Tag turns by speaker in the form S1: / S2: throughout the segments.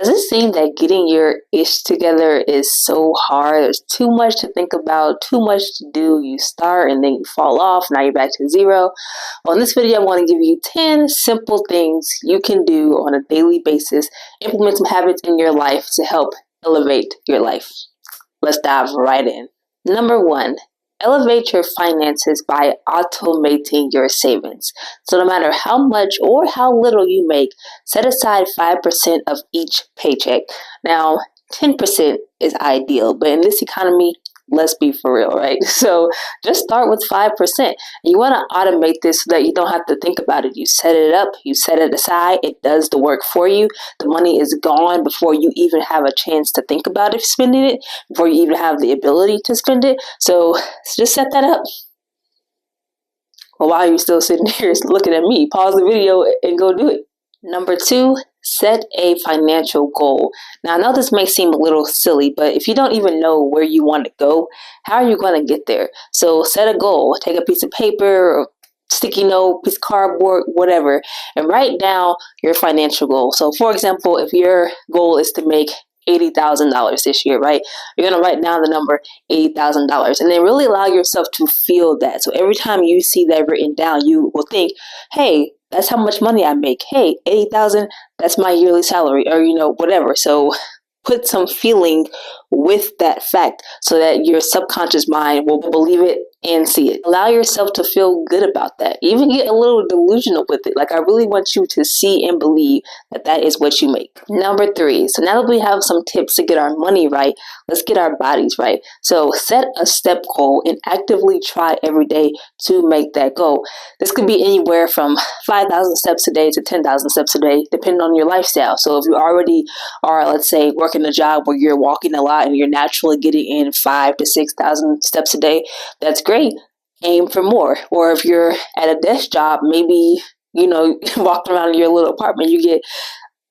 S1: Does it seem that getting your ish together is so hard? There's too much to think about, too much to do. You start and then you fall off. Now you're back to zero. Well, in this video, I want to give you 10 simple things you can do on a daily basis. Implement some habits in your life to help elevate your life. Let's dive right in. Number 1. Elevate your finances by automating your savings. So no matter how much or how little you make, set aside 5% of each paycheck. Now, 10% is ideal, but in this economy, let's be for real, right? So just start with 5%. You want to automate this so that you don't have to think about it. You set it up, you set it aside, it does the work for you. The money is gone before you even have a chance to think about it, spending it, before you even have the ability to spend it. So just set that up. Well, while you're still sitting here looking at me, pause the video and go do it. Number 2, set a financial goal. Now, I know this may seem a little silly, but if you don't even know where you want to go, how are you going to get there? So set a goal. Take a piece of paper or sticky note, piece of cardboard, whatever, and write down your financial goal. So, for example, if your goal is to make $80,000 this year, right? You're going to write down the number $80,000 and then really allow yourself to feel that. So every time you see that written down, you will think, hey, that's how much money I make. Hey, 80,000, that's my yearly salary, or, whatever. So put some feeling with that fact so that your subconscious mind will believe it and see it. Allow yourself to feel good about that. Even get a little delusional with it. Like, I really want you to see and believe that that is what you make. Number 3. So now that we have some tips to get our money right, let's get our bodies right. So set a step goal and actively try every day to make that goal. This could be anywhere from 5,000 steps a day to 10,000 steps a day, depending on your lifestyle. So if you already are, let's say, working a job where you're walking a lot and you're naturally getting in 5,000 to 6,000 steps a day, that's great. Aim for more. Or if you're at a desk job, maybe, walking around in your little apartment, you get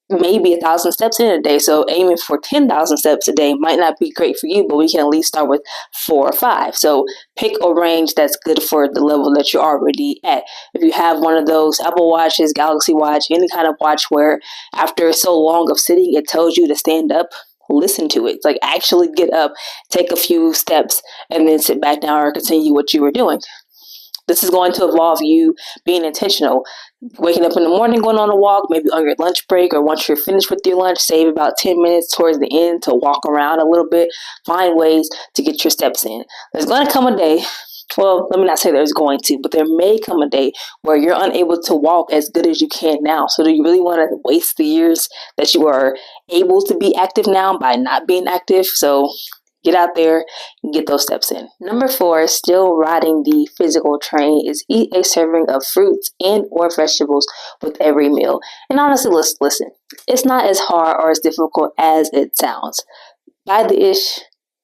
S1: maybe 1,000 steps in a day. So aiming for 10,000 steps a day might not be great for you, but we can at least start with 4 or 5. So pick a range that's good for the level that you're already at. If you have one of those Apple Watches, Galaxy Watch, any kind of watch where after so long of sitting, it tells you to stand up, listen to it. It's like, actually get up, take a few steps, and then sit back down or continue what you were doing. This is going to involve you being intentional. Waking up in the morning, going on a walk, maybe on your lunch break, or once you're finished with your lunch, save about 10 minutes towards the end to walk around a little bit. Find ways to get your steps in. There's going to come a day, well, let me not say there's going to, but there may come a day where you're unable to walk as good as you can now. So do you really want to waste the years that you are able to be active now by not being active? So get out there and get those steps in. Number 4, still riding the physical train, is eat a serving of fruits and or vegetables with every meal. And honestly, listen, it's not as hard or as difficult as it sounds. Buy the ish,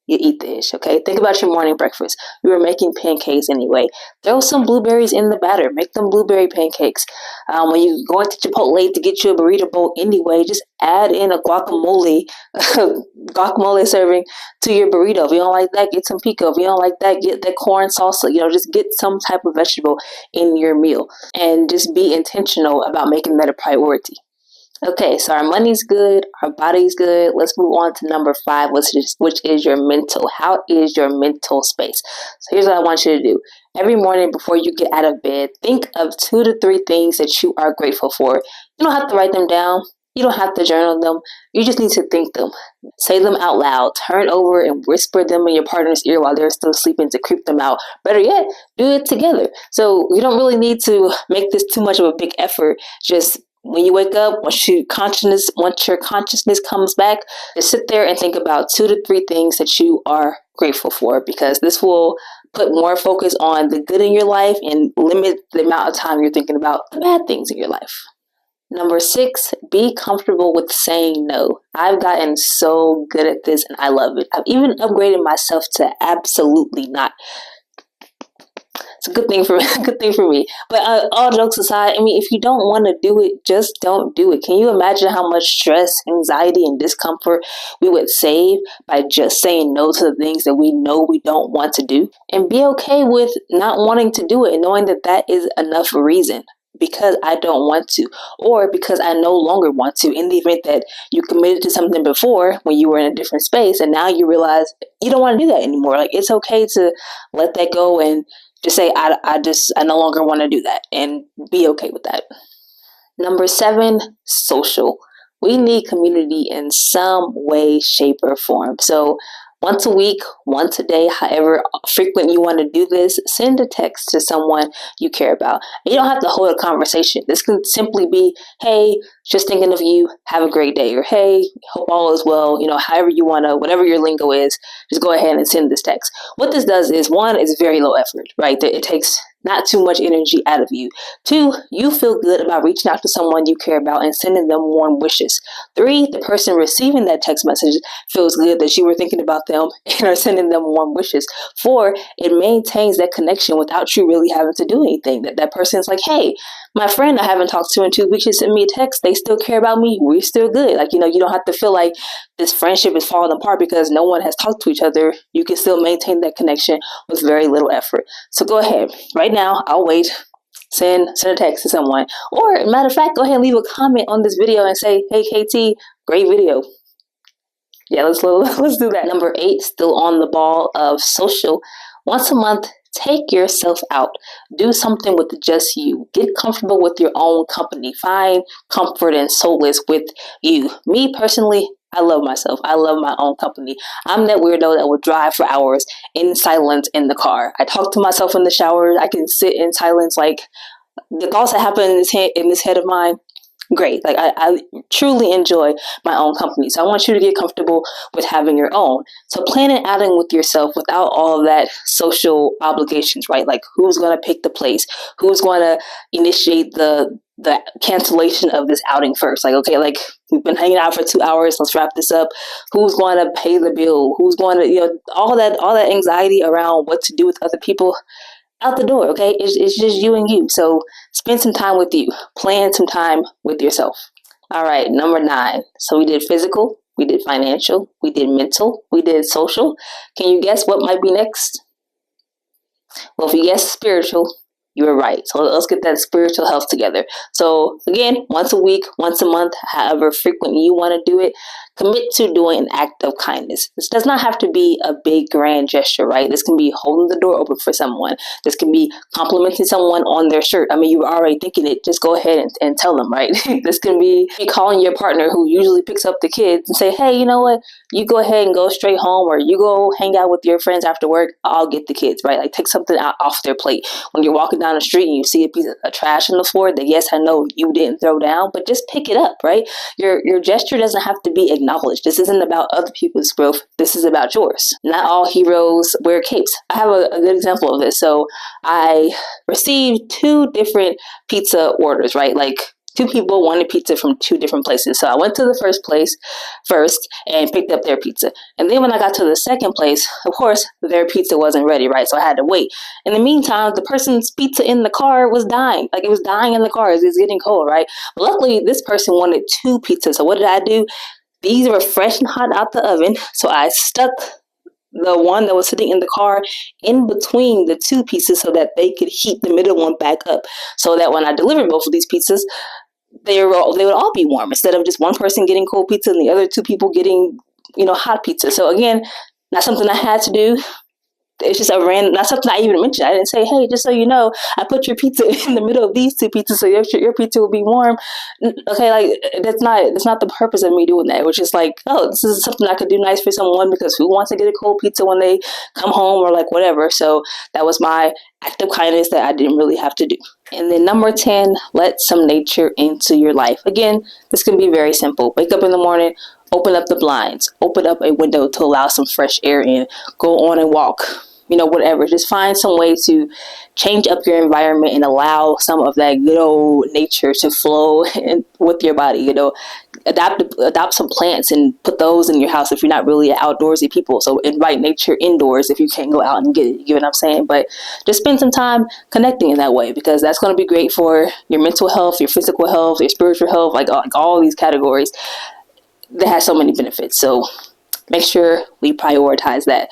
S1: you eat the ish, okay? Think about your morning breakfast. You were making pancakes anyway. Throw some blueberries in the batter. Make them blueberry pancakes. When you go into Chipotle to get you a burrito bowl anyway, just add in a guacamole serving to your burrito. If you don't like that, get some pico. If you don't like that, get that corn salsa. Just get some type of vegetable in your meal. And just be intentional about making that a priority. Okay, so our money's good, our body's good. Let's move on to number 5, which is your mental. How is your mental space? So here's what I want you to do. Every morning before you get out of bed, think of 2 to 3 things that you are grateful for. You don't have to write them down. You don't have to journal them. You just need to think them. Say them out loud. Turn over and whisper them in your partner's ear while they're still sleeping to creep them out. Better yet, do it together. So you don't really need to make this too much of a big effort. Just when you wake up, once your consciousness comes back, just sit there and think about 2 to 3 things that you are grateful for, because this will put more focus on the good in your life and limit the amount of time you're thinking about the bad things in your life. Number 6, be comfortable with saying no. I've gotten so good at this and I love it. I've even upgraded myself to absolutely not. It's a good thing for me. But all jokes aside, if you don't want to do it, just don't do it. Can you imagine how much stress, anxiety, and discomfort we would save by just saying no to the things that we know we don't want to do? And be okay with not wanting to do it and knowing that that is enough reason. because I don't want to, or because I no longer want to, in the event that you committed to something before when you were in a different space and now you realize you don't want to do that anymore. Like, it's okay to let that go and just say, I no longer want to do that, and be okay with that. Number 7, social. We need community in some way, shape, or form. So once a week, once a day, however frequent you want to do this, send a text to someone you care about. You don't have to hold a conversation. This can simply be, hey, just thinking of you, have a great day, or hey, hope all is well. However you want to, whatever your lingo is, just go ahead and send this text. What this does is, 1, it's very low effort, right? It takes not too much energy out of you. 2, you feel good about reaching out to someone you care about and sending them warm wishes. 3, the person receiving that text message feels good that you were thinking about them and are sending them warm wishes. 4, it maintains that connection without you really having to do anything. That person's like, hey, my friend I haven't talked to in 2 weeks just sent me a text. They still care about me. We're still good. You don't have to feel like this friendship is falling apart because no one has talked to each other. You can still maintain that connection with very little effort. So go ahead. Right now, I'll wait. Send a text to someone. Or, matter of fact, go ahead and leave a comment on this video and say, hey, KT, great video. Yeah, let's do that. Number 8, still on the ball of social. Once a month, take yourself out. Do something with just you. Get comfortable with your own company. Find comfort and solace with you. Me personally, I love myself. I love my own company. I'm that weirdo that will drive for hours in silence in the car. I talk to myself in the shower. I can sit in silence. Like, the thoughts that happen in this head of mine, great. I truly enjoy my own company. So I want you to get comfortable with having your own. So plan an outing with yourself without all of that social obligations, right? Like, who's going to pick the place? Who's going to initiate the cancellation of this outing first? Like, okay, we've been hanging out for 2 hours. Let's wrap this up. Who's going to pay the bill? Who's going to, all that anxiety around what to do with other people, out the door, okay? It's just you and you. So spend some time with you. Plan some time with yourself. All right, number 9. So we did physical, we did financial, we did mental, we did social. Can you guess what might be next? Well, if you guess spiritual, you were right. So let's get that spiritual health together. So again, once a week, once a month, however frequent you want to do it, commit to doing an act of kindness. This does not have to be a big grand gesture, right? This can be holding the door open for someone. This can be complimenting someone on their shirt. I mean, you were already thinking it. Just go ahead and tell them, right? This can be calling your partner who usually picks up the kids and say, hey, you know what? You go ahead and go straight home, or you go hang out with your friends after work. I'll get the kids, right? Like, take something off their plate. When you're walking down the street and you see a piece of trash on the floor that, yes, I know you didn't throw down, but just pick it up, right? Your gesture doesn't have to be acknowledged. This isn't about other people's growth. This is about yours. Not all heroes wear capes. I have a good example of this. So I received 2 different pizza orders, right? Like, 2 people wanted pizza from 2 different places. So I went to the first place first and picked up their pizza. And then when I got to the second place, of course, their pizza wasn't ready, right? So I had to wait. In the meantime, the person's pizza in the car was dying. Like, it was dying in the car. It was getting cold, right? But luckily, this person wanted 2 pizzas. So what did I do? These were fresh and hot out the oven. So I stuck the one that was sitting in the car in between the 2 pieces so that they could heat the middle one back up, so that when I delivered both of these pizzas, they would all be warm, instead of just one person getting cold pizza and the other 2 people getting, hot pizza. So again, not something I had to do. It's just not something I even mentioned. I didn't say, hey, just so you know, I put your pizza in the middle of these 2 pizzas so your pizza will be warm. Okay, like, that's not the purpose of me doing that. It was just like, oh, this is something I could do nice for someone, because who wants to get a cold pizza when they come home, or like whatever. So that was my act of kindness that I didn't really have to do. And then number 10, let some nature into your life. Again, this can be very simple. Wake up in the morning, open up the blinds, open up a window to allow some fresh air in, go on and walk, whatever. Just find some way to change up your environment and allow some of that good old nature to flow with your body. Adopt some plants and put those in your house if you're not really an outdoorsy people. So invite nature indoors if you can't go out and get it. You get what I'm saying? But just spend some time connecting in that way, because that's going to be great for your mental health, your physical health, your spiritual health, like all these categories. That has so many benefits. So make sure we prioritize that.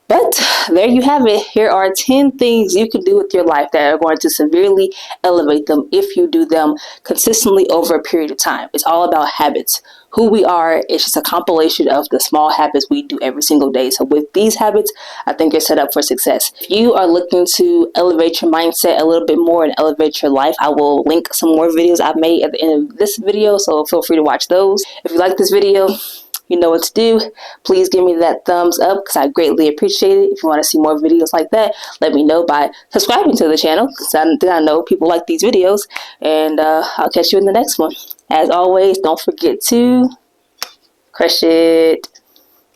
S1: But there you have it. Here are 10 things you can do with your life that are going to severely elevate them if you do them consistently over a period of time. It's all about habits. Who we are is just a compilation of the small habits we do every single day. So with these habits, I think you're set up for success. If you are looking to elevate your mindset a little bit more and elevate your life, I will link some more videos I've made at the end of this video, so feel free to watch those. If you like this video, you know what to do. Please give me that thumbs up because I greatly appreciate it. If you want to see more videos like that, let me know by subscribing to the channel because I know people like these videos. And I'll catch you in the next one. As always, don't forget to crush it.